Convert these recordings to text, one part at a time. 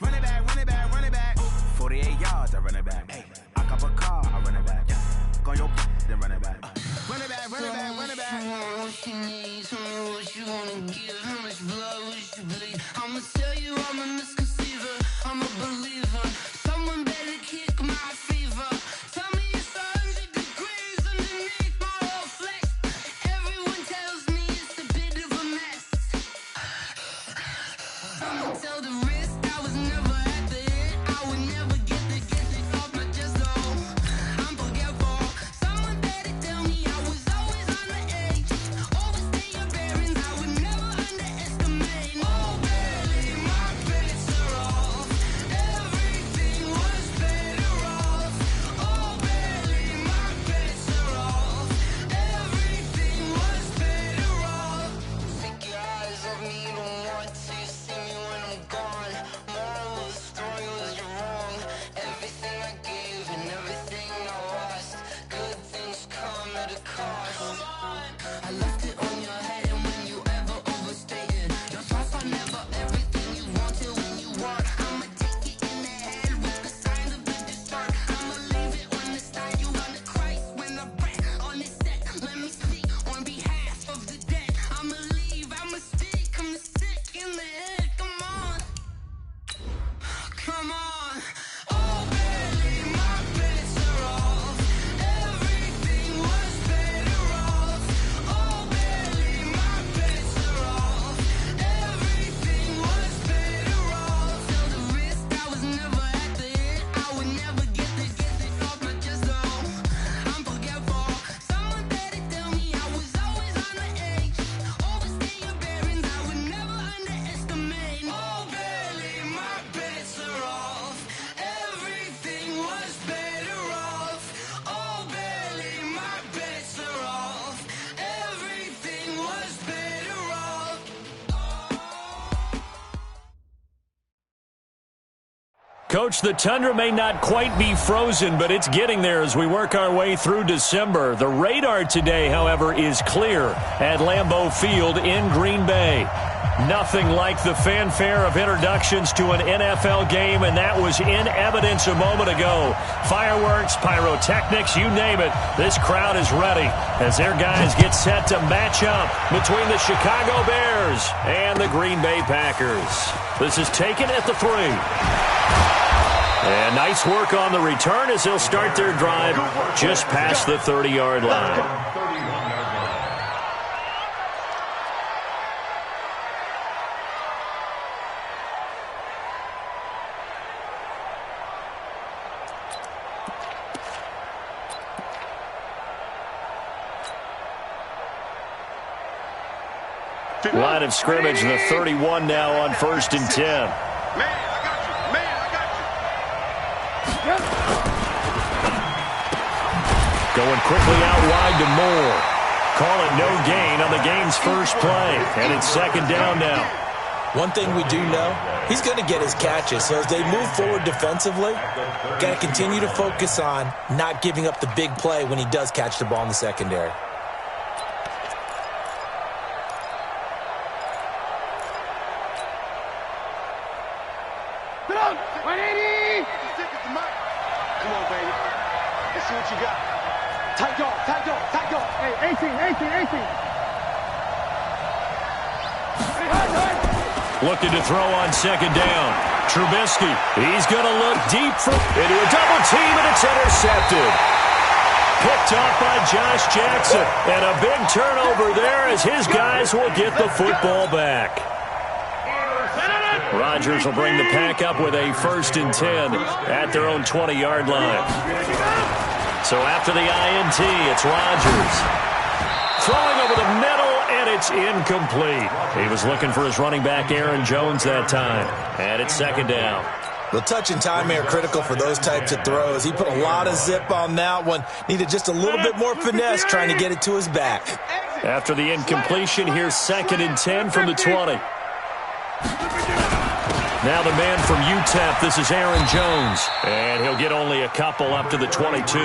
Run it back, run it back, run it back. 48 yards, I run it back. I cop a car, I run it back. Go your then run it back. Run it back, run it back, run it back. Come on, what you need, tell me what you wanna give. How much blood would you bleed? I'ma tell you I'm a misconceiver, I'm a believer. Someone better kick my fever. Tell me it's 100 degrees underneath my whole flesh. Everyone tells me it's a bit of a mess. I'ma tell the risk I was never at the hit. I would never get it off my chest though. I'm forgetful. Someone better tell me I was always on the edge. Overstay your bearings, I would never underestimate. Oh baby, my bets are off. Everything was better off. Oh baby, my bets are off. Everything was better off. Take your eyes off me, you don't want to see me when I'm gone. Moral of the story was you're wrong. Everything I gave and everything I lost. Good things come at a cost. I left it on your head, and when you ever overstated, your thoughts are never everything you wanted when you want. I'ma take it in the head with the signs of the distort. I'ma leave it on the side. You on the Christ when I breath on the set. Let me speak on behalf of the dead. I'ma leave, I'ma speak. I'm sick in the head. Come on, come on. Oh baby, my bets are off. Everything was better off. Oh baby, my bets are off. Everything was better off. Tell the risk I was never at the hit. I would never get it off my chest though. I'm forgetful. Someone better tell me I was always on the edge. Overstay your bearings, I would never underestimate. Oh baby, my bets are off. Everything was better off. Oh baby, my bets are off. Everything was better off. Coach, the tundra may not quite be frozen, but it's getting there as we work our way through December. The radar today, however, is clear at Lambeau Field in Green Bay. Nothing like the fanfare of introductions to an NFL game, and that was in evidence a moment ago. Fireworks, pyrotechnics, you name it. This crowd is ready as their guys get set to match up between the Chicago Bears and the Green Bay Packers. This is taken at the 3. And nice work on the return as they'll start their drive just past the 30-yard line. Line of scrimmage, the 31 now on 1st and 10. Man, I got you. Man, I got you. Going quickly out wide to Moore. Call it no gain on the game's first play. And it's 2nd down now. One thing we do know, he's going to get his catches. So as they move forward defensively, got to continue to focus on not giving up the big play when he does catch the ball in the secondary. Come on, 180. Come on, baby. Let's see what you got. Tight dog, tight dog, tight dog. Hey, 18. Looking to throw on 2nd down. Trubisky, he's going to look deep into a double team, and it's intercepted. Picked off by Josh Jackson. And a big turnover there as his guys will get the football back. Rodgers will bring the pack up with a 1st and 10 at their own 20-yard line. So after the INT, it's Rodgers. Throwing over the middle, and it's incomplete. He was looking for his running back, Aaron Jones, that time. And it's 2nd down. The touch and timing are critical for those types of throws. He put a lot of zip on that one. Needed just a little bit more finesse trying to get it to his back. After the incompletion, here's 2nd and 10 from the 20. Now the man from UTEP, this is Aaron Jones. And he'll get only a couple up to the 22.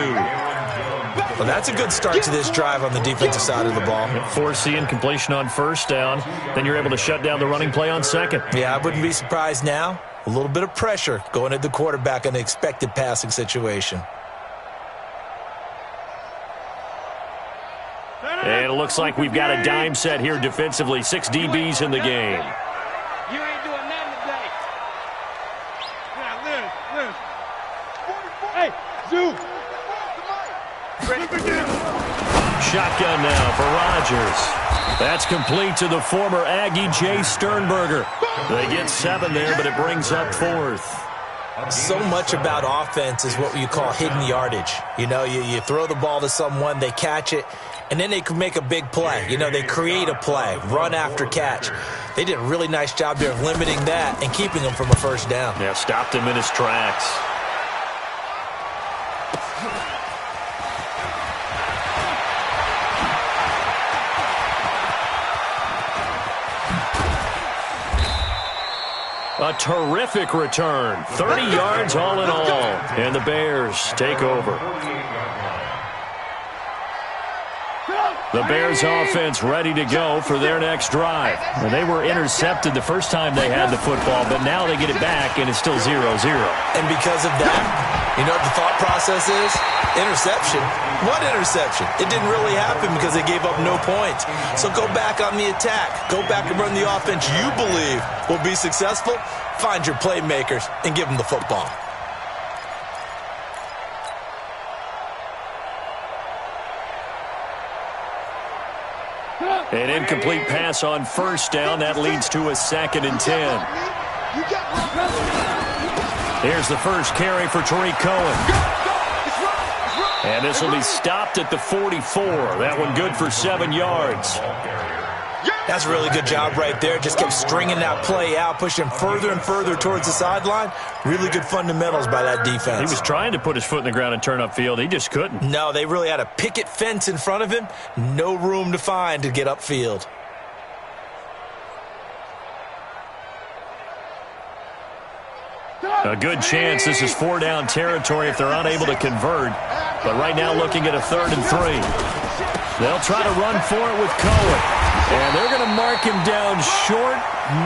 Well, that's a good start to this drive on the defensive side of the ball. Force the incompletion on 1st down. Then you're able to shut down the running play on 2nd. Yeah, I wouldn't be surprised now A little bit of pressure going at the quarterback in an expected passing situation. And it looks like we've got a dime set here defensively. 6 DBs in the game. You ain't doing nothing today. Yeah, Liz. Hey, Zoo. Shotgun now for Rodgers. That's complete to the former Aggie, Jay Sternberger. They get 7 there, but it brings up 4th. So much about offense is what you call hidden yardage. You know, you throw the ball to someone, they catch it, and then they can make a big play. You know, they create a play, run after catch. They did a really nice job there of limiting that and keeping him from a first down. Yeah, stopped him in his tracks. A terrific return. 30 yards all in all. And the Bears take over. The Bears offense ready to go for their next drive. And they were intercepted the first time they had the football, but now they get it back, and it's still 0-0. And because of that, you know what the thought process is? Interception. What interception? It didn't really happen because they gave up no points. So go back on the attack. Go back and run the offense you believe will be successful. Find your playmakers and give them the football. An incomplete pass on first down. That leads to a 2nd and 10. Here's the first carry for Tariq Cohen. And this will be stopped at the 44. That one good for 7 yards. That's a really good job right there. Just kept stringing that play out, pushing further and further towards the sideline. Really good fundamentals by that defense. He was trying to put his foot in the ground and turn upfield. He just couldn't. No, they really had a picket fence in front of him. No room to find to get upfield. A good chance this is 4-down territory if they're unable to convert. But right now looking at a 3rd and 3. They'll try to run for it with Cohen. And they're going to mark him down short,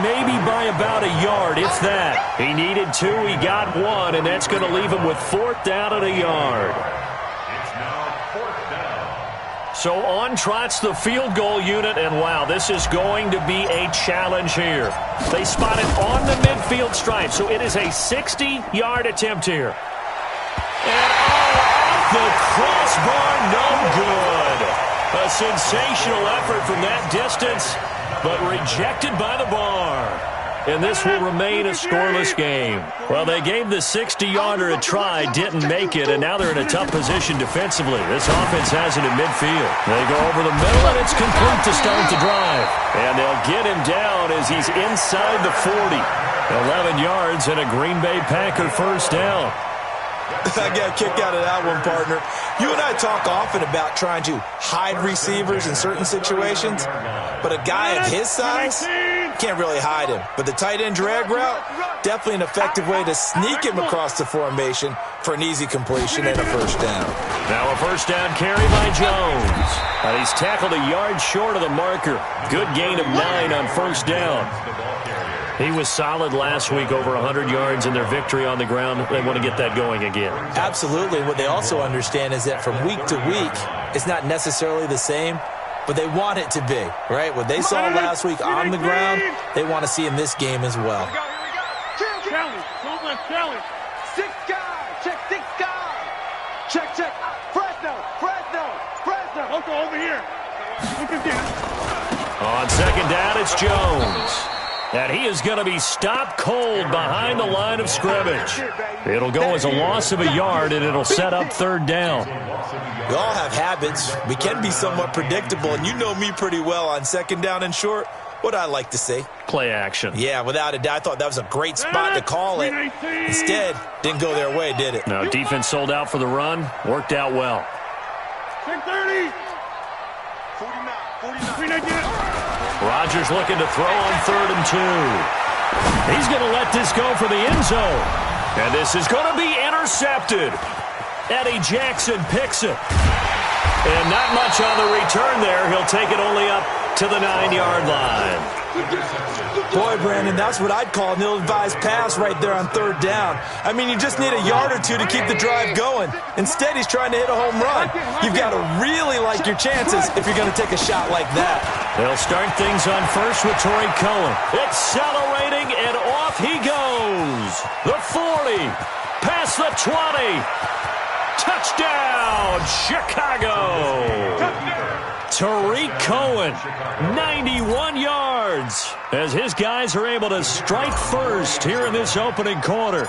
maybe by about a yard, if that. He needed 2, he got 1, and that's going to leave him with 4th down and a yard. So on trots the field goal unit, and wow, this is going to be a challenge here. They spot it on the midfield stripe, so it is a 60-yard attempt here. And off the crossbar, no good. A sensational effort from that distance, but rejected by the bar. And this will remain a scoreless game. Well, they gave the 60-yarder a try, didn't make it, and now they're in a tough position defensively. This offense has it in midfield. They go over the middle, and it's complete to start the drive. And they'll get him down as he's inside the 40. 11 yards and a Green Bay Packer first down. I got a kick out of that one, partner. You and I talk often about trying to hide receivers in certain situations, but a guy of his size can't really hide him. But the tight end drag route, definitely an effective way to sneak him across the formation for an easy completion and a first down. Now a first down carry by Jones. And he's tackled a yard short of the marker. Good gain of 9 on first down. He was solid last week, over 100 yards in their victory on the ground. They want to get that going again. Absolutely. What they also understand is that from week to week, it's not necessarily the same, but they want it to be, right? What they saw last week on the ground, they want to see in this game as well. Here we go. Challenge. Don't let challenge. 6 guys. Check 6 guys. Check. Fresno. Look over here. Look again. On second down, it's Jones. And he is going to be stopped cold behind the line of scrimmage. It'll go as a loss of a yard, and it'll set up 3rd down. We all have habits. We can be somewhat predictable, and you know me pretty well on 2nd down and short. What I like to see. Play action. Yeah, without a doubt. I thought that was a great spot to call it. Instead, didn't go their way, did it? No, defense sold out for the run. Worked out well. 630. 49. Rodgers looking to throw on 3rd and 2. He's going to let this go for the end zone. And this is going to be intercepted. Eddie Jackson picks it. And not much on the return there. He'll take it only up to the 9-yard line. Boy, Brandon, that's what I'd call an ill-advised pass right there on third down. I mean, you just need a yard or two to keep the drive going. Instead, he's trying to hit a home run. You've got to really like your chances if you're going to take a shot like that. They'll start things on first with Torrey Cohen. Accelerating, and off he goes. The 40, past the 20. Touchdown, Chicago. Tariq Cohen, 91 yards, as his guys are able to strike first here in this opening quarter.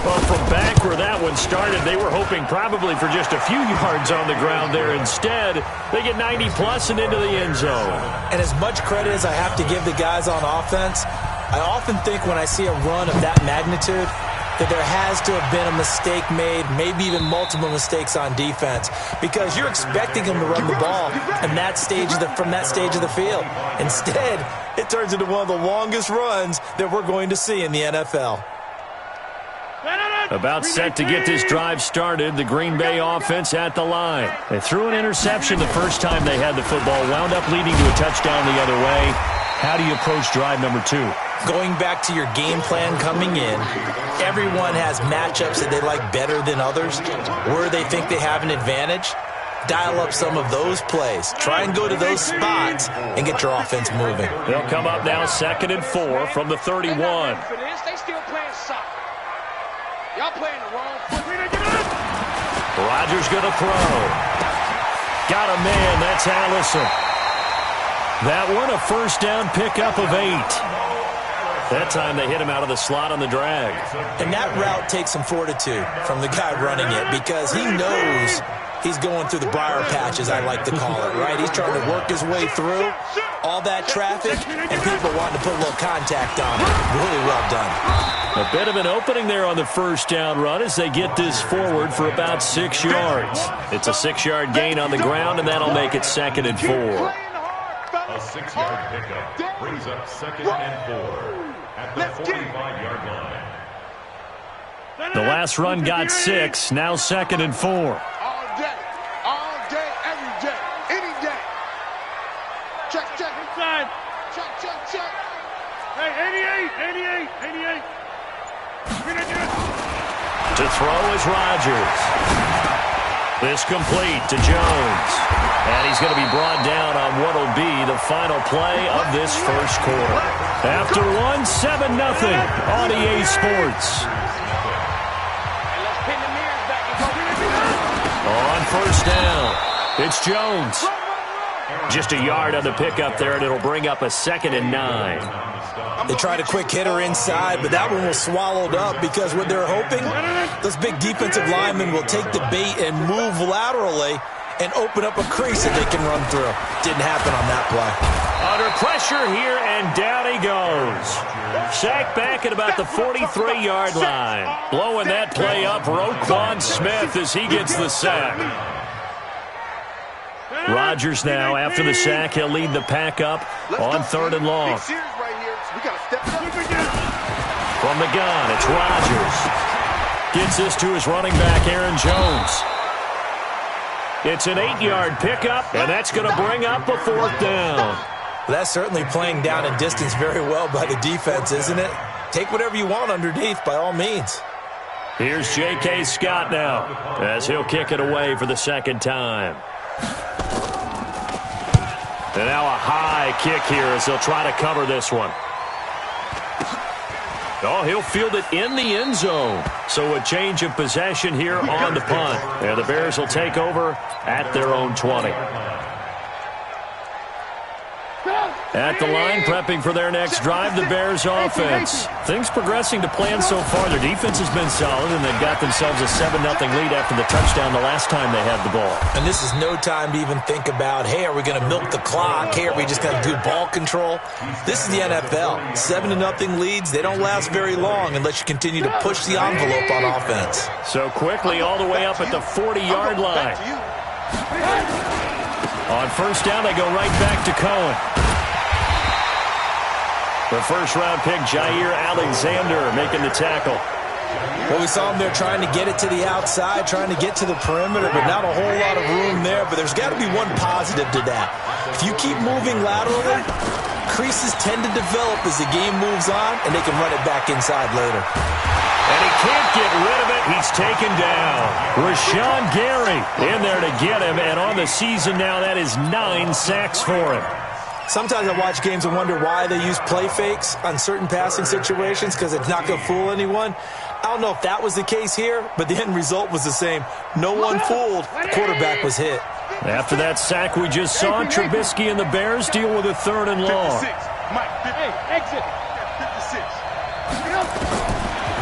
Well, from back where that one started, they were hoping probably for just a few yards on the ground there. Instead, they get 90-plus and into the end zone. And as much credit as I have to give the guys on offense, I often think when I see a run of that magnitude that there has to have been a mistake made, maybe even multiple mistakes on defense, because you're expecting them to run the ball in that stage from that stage of the field. Instead, it turns into one of the longest runs that we're going to see in the NFL. About set to get this drive started, the Green Bay offense at the line. They threw an interception the first time they had the football, wound up leading to a touchdown the other way. How do you approach drive number 2? Going back to your game plan coming in, everyone has matchups that they like better than others, where they think they have an advantage. Dial up some of those plays. Try and go to those spots and get your offense moving. They'll come up now 2nd and 4 from the 31. They still playing soccer. Y'all playing the wrong foot. Rodgers going to throw. Got a man. That's Allison. That one a first down pickup of 8. That time they hit him out of the slot on the drag. And that route takes some fortitude from the guy running it, because he knows he's going through the briar patch, as I like to call it, right? He's trying to work his way through all that traffic, and people wanting to put a little contact on it. Really well done. A bit of an opening there on the first down run as they get this forward for about 6 yards. It's a 6-yard gain on the ground, and that'll make it 2nd and 4. A 6-yard pickup brings up 2nd and 4 at the 45-yard line. The last run got 6, now 2nd and 4. All day, every day, any day. Check, inside. Check. Hey, 88. To throw is Rodgers. This complete to Jones. And he's going to be brought down on what will be the final play of this first quarter. After 7-0 on EA Sports. On first down, it's Jones. Just a yard on the pickup there, and it'll bring up a 2nd and 9. They tried a quick hitter inside, but that one was swallowed up, because what they're hoping, those big defensive linemen will take the bait and move laterally and open up a crease that they can run through. Didn't happen on that play. Under pressure here, and down he goes. Sacked back at about the 43-yard line. Blowing that play up, Roquan Smith, as he gets the sack. Rodgers now, after the sack, he'll lead the pack up on 3rd and long. From the gun, it's Rodgers. Gets this to his running back, Aaron Jones. It's an 8-yard pickup, and that's going to bring up a 4th down. That's certainly playing down and distance very well by the defense, isn't it? Take whatever you want underneath, by all means. Here's J.K. Scott now, as he'll kick it away for the 2nd time. And now a high kick here as they'll try to cover this one. Oh, he'll field it in the end zone. So a change of possession here on the punt. And the Bears will take over at their own 20. At the line, prepping for their next drive, the Bears offense. Things progressing to plan so far. Their defense has been solid, and they've got themselves a 7-0 lead after the touchdown the last time they had the ball. And this is no time to even think about, hey, are we going to milk the clock? Hey, are we just going to do ball control? This is the NFL. 7-0 leads, they don't last very long unless you continue to push the envelope on offense. So quickly all the way up at the 40-yard line. On first down, they go right back to Cohen. The first-round pick, Jair Alexander, making the tackle. Well, we saw him there trying to get it to the outside, trying to get to the perimeter, but not a whole lot of room there. But there's got to be one positive to that. If you keep moving laterally, Creases tend to develop as the game moves on, and they can run it back inside later. And he can't get rid of it. He's taken down. Rashawn Gary in there to get him, and on the season now, that is 9 sacks for him. Sometimes I watch games and wonder why they use play fakes on certain passing situations, because it's not going to fool anyone. I don't know if that was the case here, but the end result was the same. No one fooled. The quarterback was hit. After that sack we just saw, Trubisky and the Bears deal with a 3rd and long. 56. Mike, hey, exit. 56.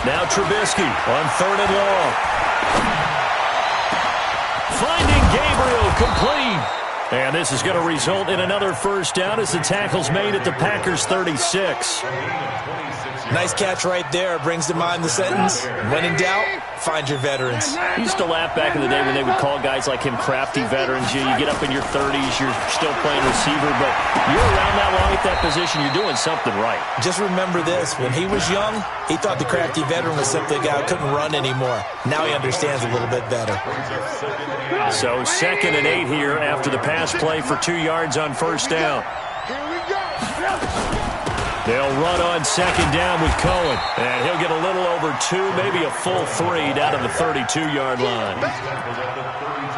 Now Trubisky on 3rd and long. Finding Gabriel, complete. And this is going to result in another first down as the tackle's made at the Packers' 36. Nice catch right there. Brings to mind the sentence, when in doubt, find your veterans. I used to laugh back in the day when they would call guys like him crafty veterans. You get up in your 30s, you're still playing receiver, but you're around that long at that position, you're doing something right. Just remember this. When he was young, he thought the crafty veteran was simply a guy who couldn't run anymore. Now he understands a little bit better. So 2nd and 8 here after the pass play for 2 yards on first down. Here we go. They'll run on 2nd down with Cohen. And he'll get a little over 2, maybe a full 3 down to the 32-yard line.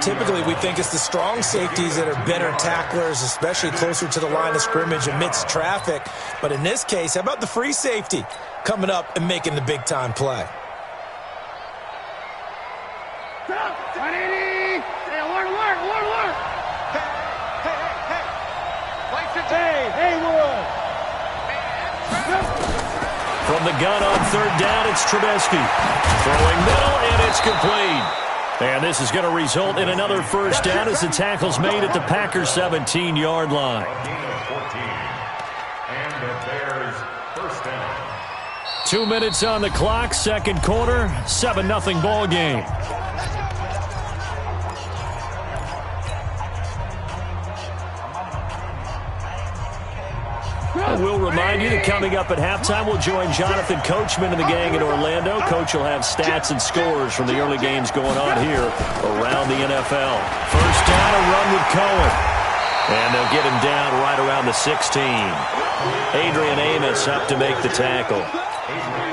Typically, we think it's the strong safeties that are better tacklers, especially closer to the line of scrimmage amidst traffic. But in this case, how about the free safety coming up and making the big-time play? From the gun on 3rd down, it's Trubisky. Throwing middle, and it's complete. And this is going to result in another first down as the tackle's made at the Packers' 17-yard line. And the Bears first down. 2 minutes on the clock, 2nd quarter, 7-0 ball game. We'll remind you that coming up at halftime, we'll join Jonathan Coachman and the gang in Orlando. Coach will have stats and scores from the early games going on here around the NFL. First down, a run with Cohen. And they'll get him down right around the 16. Adrian Amos up to make the tackle.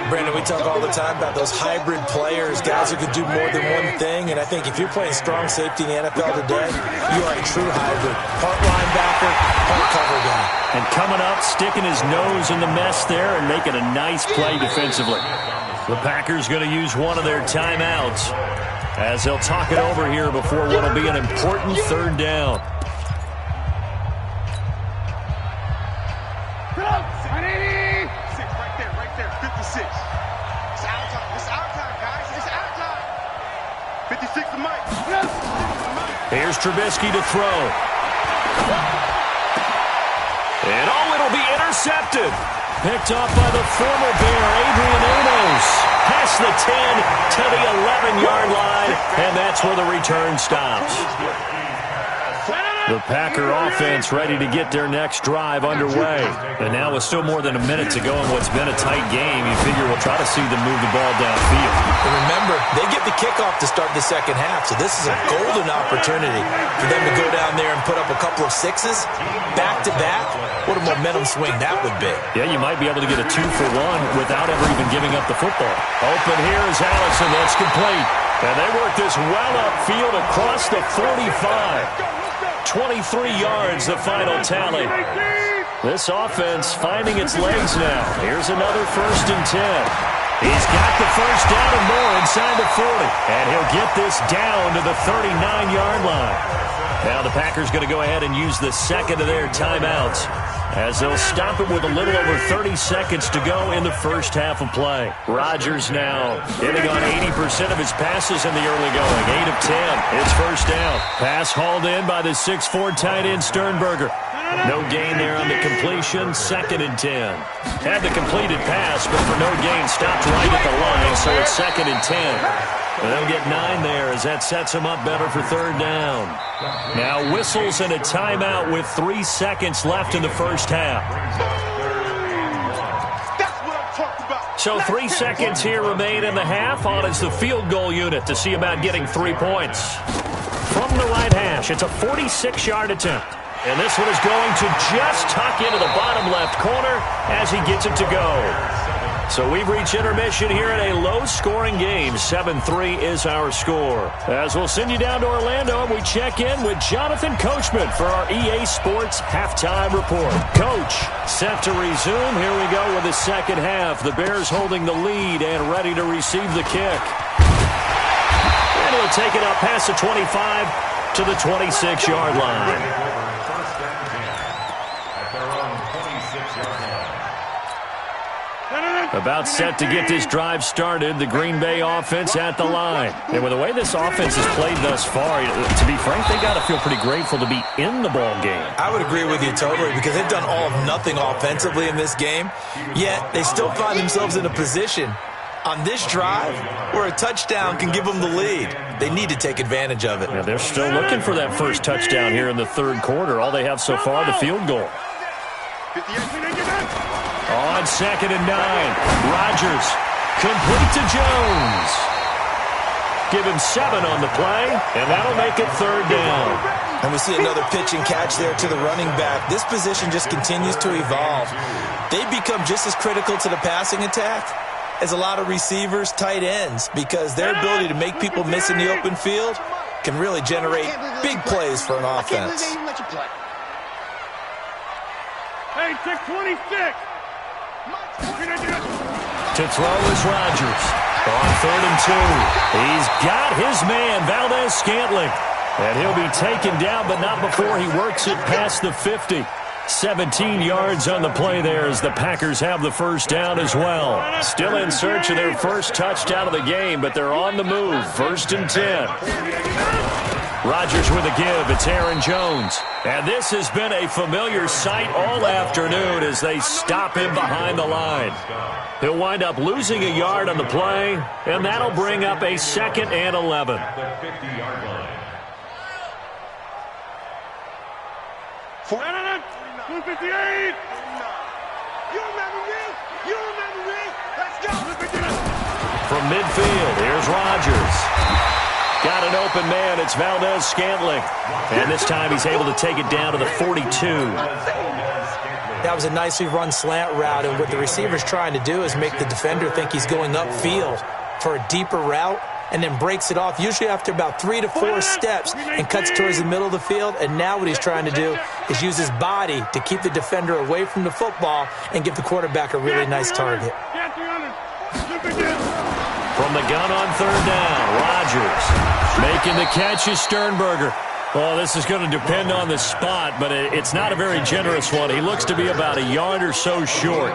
Brandon, we talk all the time about those hybrid players, guys who could do more than one thing, and I think if you're playing strong safety in the NFL today, you are a true hybrid. Part linebacker, part cover guy. And coming up, sticking his nose in the mess there and making a nice play defensively. The Packers going to use one of their timeouts as they'll talk it over here before what will be an important 3rd down. Right there, 56. It's our time. It's our time, guys. It's our time. 56 to Mike. Here's Trubisky to throw. And it'll be intercepted. Picked off by the former Bear, Adrian Amos. Past the 10 to the 11-yard line, and that's where the return stops. The Packer offense ready to get their next drive underway. And now with still more than a minute to go in what's been a tight game, you figure we'll try to see them move the ball downfield. And remember, they get the kickoff to start the second half, so this is a golden opportunity for them to go down there and put up a couple of sixes back-to-back. What a momentum swing that would be. Yeah, you might be able to get a 2-for-1 without ever even giving up the football. Open here is Allison. That's complete. And they work this well upfield across the 45. 23 yards, the final tally. This offense finding its legs now. Here's another 1st and 10. He's got the first down and more inside the 40. And he'll get this down to the 39-yard line. Now the Packers going to go ahead and use the second of their timeouts as they'll stop it with a little over 30 seconds to go in the first half of play. Rodgers now hitting on 80% of his passes in the early going. 8 of 10. It's first down. Pass hauled in by the 6'4" tight end Sternberger. No gain there on the completion. 2nd and 10. Had the completed pass, but for no gain, stopped right at the line, so it's 2nd and 10. And they'll get 9 there as that sets them up better for 3rd down. Now whistles and a timeout with 3 seconds left in the first half. That's what I'm talking about. So 3 seconds here remain in the half. On is the field goal unit to see about getting 3 points. From the right hash, it's a 46-yard attempt. And this one is going to just tuck into the bottom left corner as he gets it to go. So we've reached intermission here in a low-scoring game. 7-3 is our score. As we'll send you down to Orlando, and we check in with Jonathan Coachman for our EA Sports Halftime Report. Coach, set to resume. Here we go with the second half. The Bears holding the lead and ready to receive the kick. And he'll take it up past the 25 to the 26-yard line. About set to get this drive started, the Green Bay offense at the line. And with the way this offense has played thus far, to be frank, they got to feel pretty grateful to be in the ball game. I would agree with you totally because they've done all of nothing offensively in this game, yet they still find themselves in a position on this drive where a touchdown can give them the lead. They need to take advantage of it. Yeah, they're still looking for that first touchdown here in the third quarter. All they have so far, the field goal. On 2nd and 9, Rodgers complete to Jones. Give him 7 on the play, and that'll make it third down. And we see another pitch and catch there to the running back. This position just continues to evolve. They've become just as critical to the passing attack as a lot of receivers, tight ends, because their ability to make people miss in the open field can really generate big plays for an offense. Hey, 626. To throw is Rodgers. On 3rd and 2. He's got his man, Valdez-Scantling. And he'll be taken down, but not before he works it past the 50. 17 yards on the play there as the Packers have the first down as well. Still in search of their first touchdown of the game, but they're on the move. 1st and 10. Rodgers with a give. It's Aaron Jones. And this has been a familiar sight all afternoon as they stop him behind the line. He'll wind up losing a yard on the play, and that'll bring up a 2nd and 11. The 50-yard line. 258. You remember me? You remember me? Let's go. From midfield, here's Rodgers. Got an open man. It's Valdez-Scantling. And this time he's able to take it down to the 42. That was a nicely run slant route, and what the receiver's trying to do is make the defender think he's going upfield for a deeper route and then breaks it off, usually after about 3 to 4 steps, and cuts towards the middle of the field. And now what he's trying to do is use his body to keep the defender away from the football and give the quarterback a really nice target. From the gun on 3rd down, Rodgers making the catch is Sternberger. Well, this is going to depend on the spot, but it's not a very generous one. He looks to be about a yard or so short.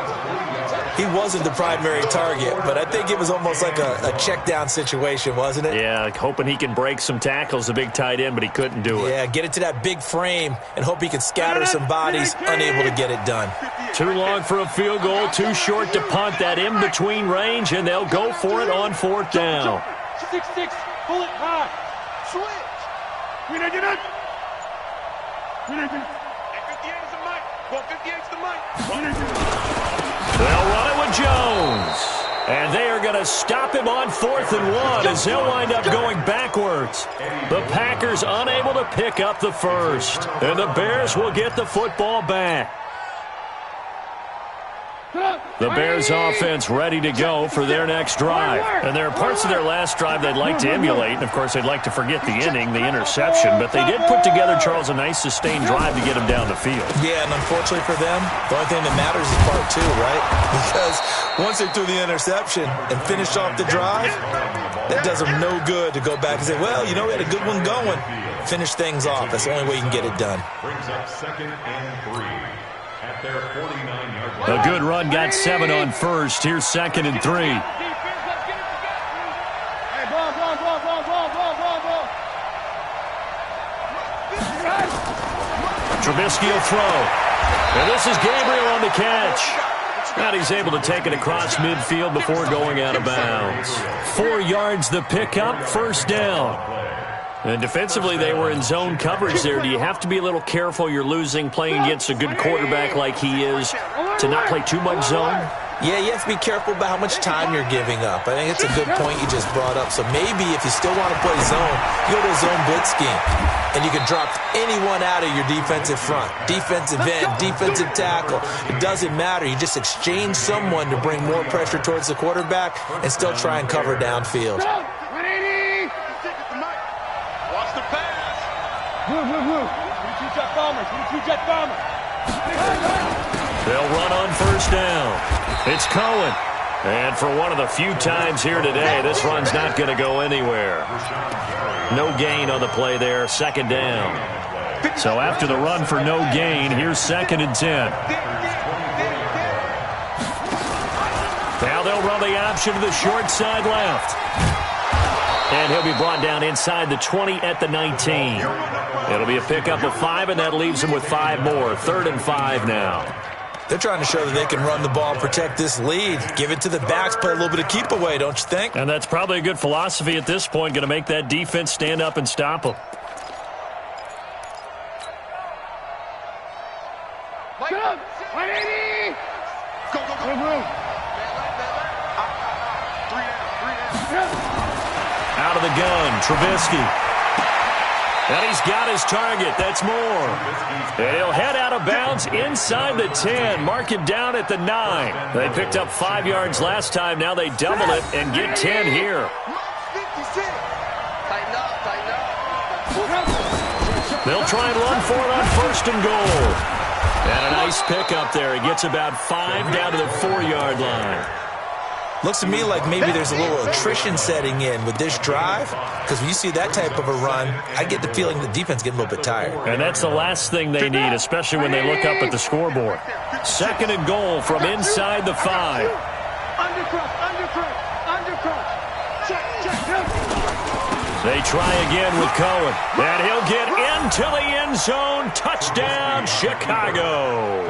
He wasn't the primary target, but I think it was almost like a check down situation, wasn't it? Yeah, hoping he can break some tackles, the big tight end, but he couldn't do it. Yeah, get it to that big frame and hope he could scatter some bodies, unable to get it done. Too long for a field goal, too short to punt. That in-between range, and they'll go for it on 4th down. 6-6, pull it high. Switch. We didn't get it. We didn't get it. 58's the mic. Well, 58's the mic. They'll run it with Jones. And they are going to stop him on 4th and 1 as he'll wind up going backwards. The Packers unable to pick up the first. And the Bears will get the football back. The Bears offense ready to go for their next drive. And there are parts of their last drive they'd like to emulate. And, of course, they'd like to forget the inning, the interception. But they did put together, Charles, a nice sustained drive to get him down the field. Yeah, and unfortunately for them, the only thing that matters is part 2, right? Because once they threw the interception and finished off the drive, that does them no good to go back and say, well, you know, we had a good one going. Finish things off. That's the only way you can get it done. Brings up 2nd and 3 at their 49-yard line. A good run got 7 on 1st. Here's 2nd and 3. Hey, ball. Trubisky will throw. And this is Gabriel on the catch. And he's able to take it across midfield before going out of bounds. 4 yards the pickup, 1st down. And defensively, they were in zone coverage there. Do you have to be a little careful? You're losing, playing against a good quarterback like he is, to not play too much zone? Yeah, you have to be careful about how much time you're giving up. I think it's a good point you just brought up. So maybe if you still want to play zone, you go to a zone blitz scheme. And you can drop anyone out of your defensive front. Defensive end, defensive tackle. It doesn't matter. You just exchange someone to bring more pressure towards the quarterback and still try and cover downfield. 180! Watch the pass! Move, move, move. 22 jet bombers, 22 jet bombers. They'll run on first down. It's Cohen. And for one of the few times here today, this run's not going to go anywhere. No gain on the play there, second down. So after the run for no gain, here's 2nd and 10. Now they'll run the option to the short side left. And he'll be brought down inside the 20 at the 19. It'll be a pickup of 5, and that leaves him with 5 more. 3rd and 5 now. They're trying to show that they can run the ball and protect this lead. Give it to the backs, play a little bit of keep away, don't you think? And that's probably a good philosophy at this point, going to make that defense stand up and stop them. Get up! 180! Go, go, go! Move. Out of the gun, Trubisky. And he's got his target. That's more. And he'll head out of bounds inside the 10. Mark him down at the 9. They picked up 5 yards last time. Now they double it and get 10 here. They'll try and run for it on 1st and goal. And a nice pickup there. He gets about 5 down to the 4-yard line. Looks to me like maybe there's a little attrition setting in with this drive, because when you see that type of a run, I get the feeling the defense getting a little bit tired. And that's the last thing they need, especially when they look up at the scoreboard. 2nd and goal from inside the 5. Undercrush, undercrush, undercrush. Check, check. They try again with Cohen. And he'll get into the end zone. Touchdown, Chicago.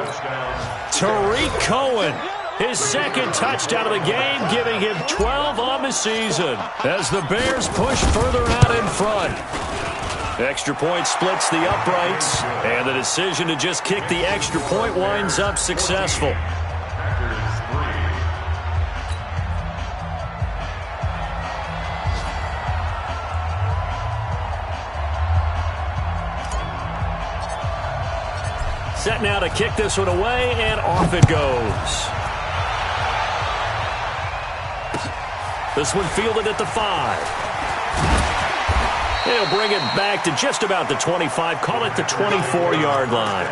Tariq Cohen. His 2nd touchdown of the game, giving him 12 on the season as the Bears push further out in front. Extra point splits the uprights, and the decision to just kick the extra point winds up successful. Set now to kick this one away, and off it goes. This one fielded at the 5. He'll bring it back to just about the 25. Call it the 24-yard line.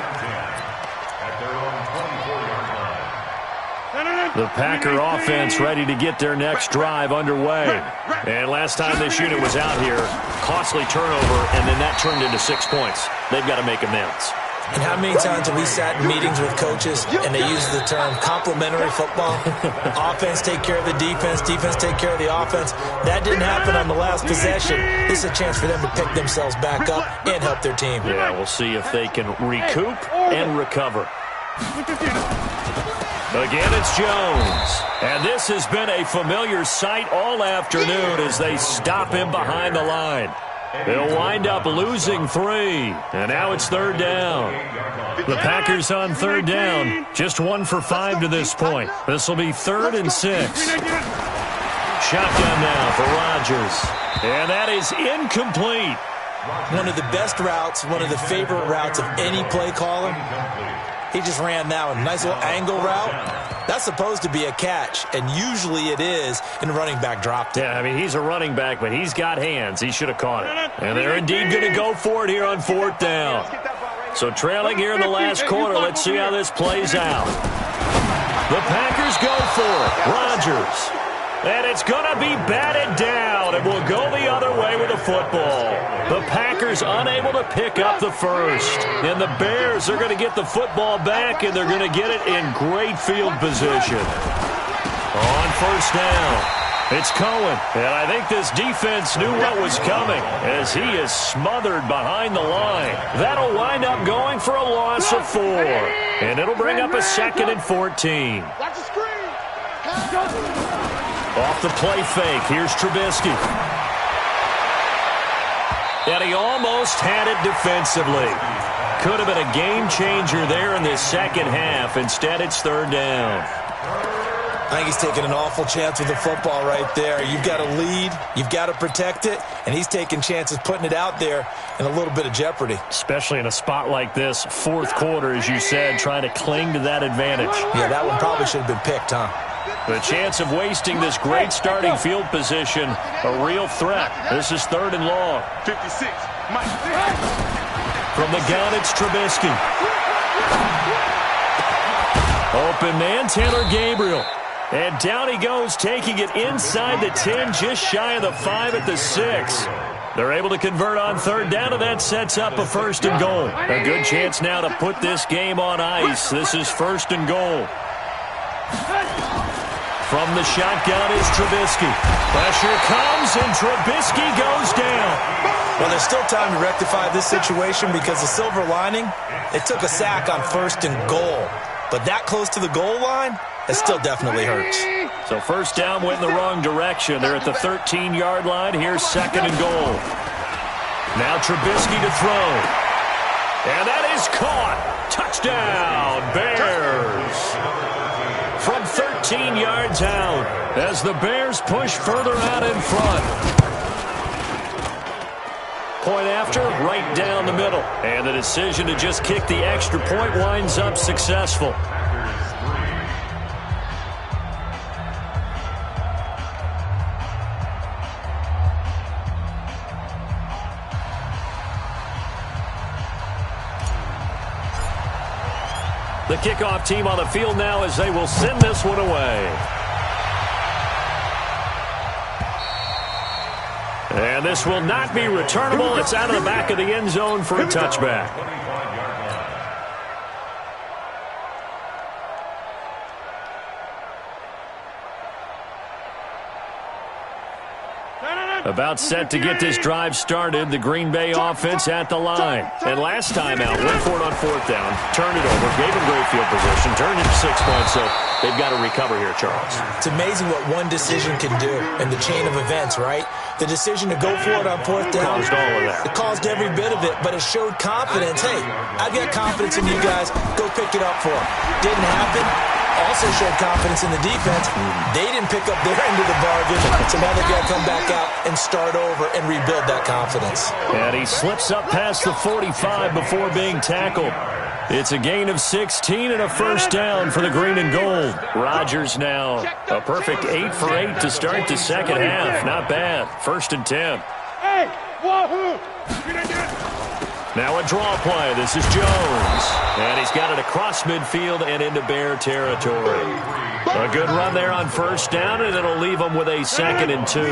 The Packer offense ready to get their next drive underway. And last time this unit was out here, costly turnover, and then that turned into 6 points. They've got to make amends. And how many times have we sat in meetings with coaches and they use the term complementary football? Offense take care of the defense, defense take care of the offense. That didn't happen on the last possession. This is a chance for them to pick themselves back up and help their team. Yeah, we'll see if they can recoup and recover. Again, it's Jones. And this has been a familiar sight all afternoon as they stop him behind the line. They'll wind up losing 3, and now it's 3rd down. The Packers on 3rd down, just 1 for 5 to this point. This will be 3rd and 6. Shotgun now for Rodgers, and that is incomplete. One of the best routes, one of the favorite routes of any play caller. He just ran that one. Nice little angle route. That's supposed to be a catch, and usually it is, and the running back dropped it. Yeah, I mean, he's a running back, but he's got hands. He should have caught it. And they're indeed going to go for it here on 4th down. So trailing here in the last quarter, let's see how this plays out. The Packers go for it. Rodgers. And it's going to be batted down, and will go the other way with the football. The Packers unable to pick up the first. And the Bears are going to get the football back, and they're going to get it in great field position. On 1st down, it's Cohen. And I think this defense knew what was coming as he is smothered behind the line. That'll wind up going for a loss of 4. And it'll bring up a 2nd and 14. Watch the screen. Off the play fake, here's Trubisky. And he almost had it defensively. Could have been a game changer there in this second half. Instead, it's 3rd down. I think he's taking an awful chance with the football right there. You've got to lead, you've got to protect it, and he's taking chances putting it out there in a little bit of jeopardy. Especially in a spot like this, fourth quarter, as you said, trying to cling to that advantage. Yeah, that one probably should have been picked, huh? The chance of wasting this great starting field position, a real threat. This is 3rd and long. 56. Mike. From the gun, it's Trubisky. Open man, Taylor Gabriel. And down he goes, taking it inside the 10, just shy of the 5 at the 6. They're able to convert on 3rd down, and that sets up a 1st and goal. A good chance now to put this game on ice. This is 1st and goal. From the shotgun is Trubisky. Pressure comes, and Trubisky goes down. Well, there's still time to rectify this situation because the silver lining, they took a sack on 1st and goal. But that close to the goal line, it still definitely hurts. So 1st down went in the wrong direction. They're at the 13-yard line. Here's 2nd and goal. Now Trubisky to throw. And that is caught. Touchdown, Bears. From 13 yards out as the Bears push further out in front. Point after, right down the middle. And the decision to just kick the extra point winds up successful. The kickoff team on the field now as they will send this one away. And this will not be returnable. It's out of the back of the end zone for a touchback. About set to get this drive started, the Green Bay offense at the line. And last time out, went for it on 4th down, turned it over, gave him great field position, turned it to 6 points, so they've got to recover here, Charles. It's amazing what one decision can do in the chain of events, right? The decision to go for it on 4th down, caused all of that. It caused every bit of it, but it showed confidence. Hey, I've got confidence in you guys. Go pick it up for them. Didn't happen. Also showed confidence in the defense. They didn't pick up their end of the bargain, so now they've got to come back out and start over and rebuild that confidence. And he slips up past the 45 before being tackled. It's a gain of 16 and a 1st down for the green and gold. Rodgers now a perfect 8 for 8 to start the 2nd half. Not bad. 1st and 10. Hey, wahoo! Now a draw play. This is Jones. And he's got it across midfield and into Bear territory. A good run there on 1st down, and it'll leave them with a 2nd and 2.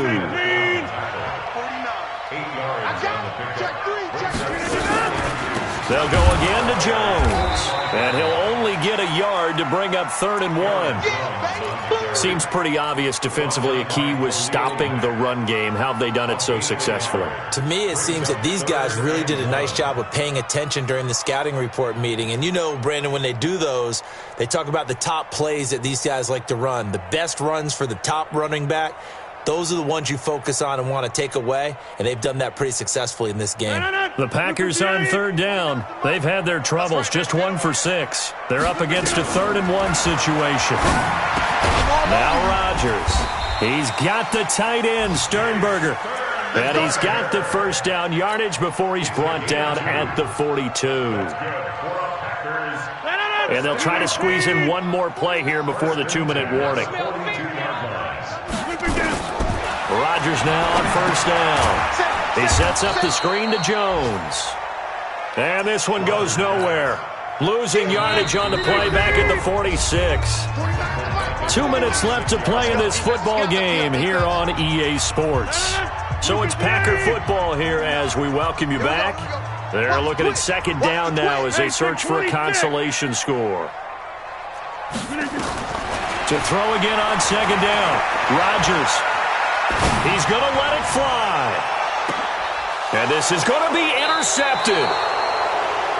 They'll go again to Jones. And he'll only get a yard to bring up 3rd and 1. Seems pretty obvious defensively a key was stopping the run game. How have they done it so successfully? To me, it seems that these guys really did a nice job of paying attention during the scouting report meeting. And you know, Brandon, when they do those, they talk about the top plays that these guys like to run. The best runs for the top running back. Those are the ones you focus on and want to take away, and they've done that pretty successfully in this game. The Packers on 3rd down. They've had their troubles, just 1 for 6. They're up against a 3rd and 1 situation. Now Rodgers. He's got the tight end, Sternberger. And he's got the 1st down yardage before he's brought down at the 42. And they'll try to squeeze in one more play here before the 2-minute warning. Rodgers now on 1st down. He sets up the screen to Jones. And this one goes nowhere. Losing yardage on the play back at the 46. 2 minutes left to play in this football game here on EA Sports. So it's Packer football here as we welcome you back. They're looking at 2nd down now as they search for a consolation score. To throw again on 2nd down. Rodgers. He's going to let it fly. And this is going to be intercepted.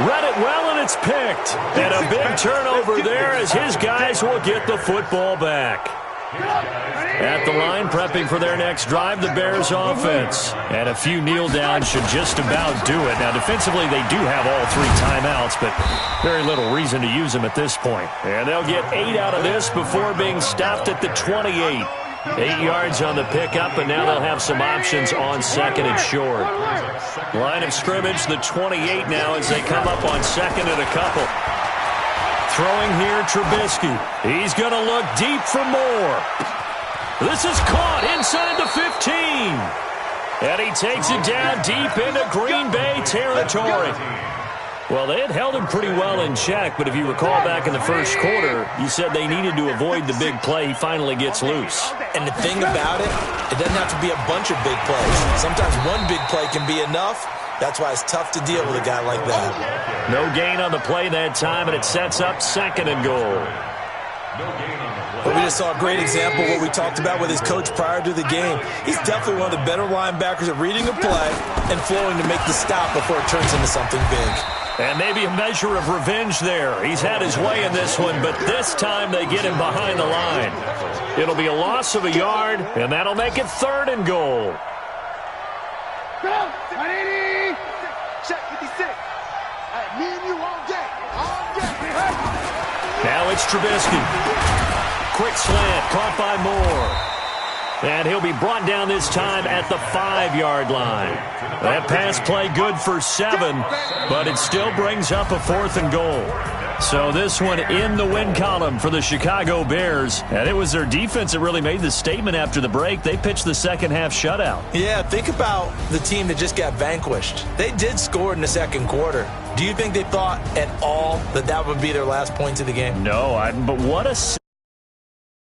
Read it well, and it's picked. And a big turnover there as his guys will get the football back. At the line, prepping for their next drive, the Bears offense. And a few kneel downs should just about do it. Now, defensively, they do have all 3 timeouts, but very little reason to use them at this point. And they'll get 8 out of this before being stopped at the 28. 8 yards on the pickup, and now they'll have some options on second and short. Line of scrimmage, the 28 now as they come up on second and a couple. Throwing here, Trubisky. He's going to look deep for more. This is caught inside the 15. And he takes it down deep into Green Bay territory. Well, they had held him pretty well in check, but if you recall back in the first quarter, you said they needed to avoid the big play. He finally gets loose. And the thing about it, it doesn't have to be a bunch of big plays. Sometimes one big play can be enough. That's why it's tough to deal with a guy like that. No gain on the play that time, and it sets up second and goal. But we just saw a great example of what we talked about with his coach prior to the game. He's definitely one of the better linebackers at reading a play and flowing to make the stop before it turns into something big. And maybe a measure of revenge there. He's had his way in this one, but this time they get him behind the line. It'll be a loss of a yard, and that'll make it third and goal. Check 56. Me and you all day. All day. Now it's Trubisky. Quick slant, caught by Moore. And he'll be brought down this time at the 5-yard line. That pass play good for 7, but it still brings up a 4th and goal. So this one in the win column for the Chicago Bears. And it was their defense that really made the statement after the break. They pitched the second-half shutout. Yeah, think about the team that just got vanquished. They did score in the second quarter. Do you think they thought at all that that would be their last points of the game? No, but what a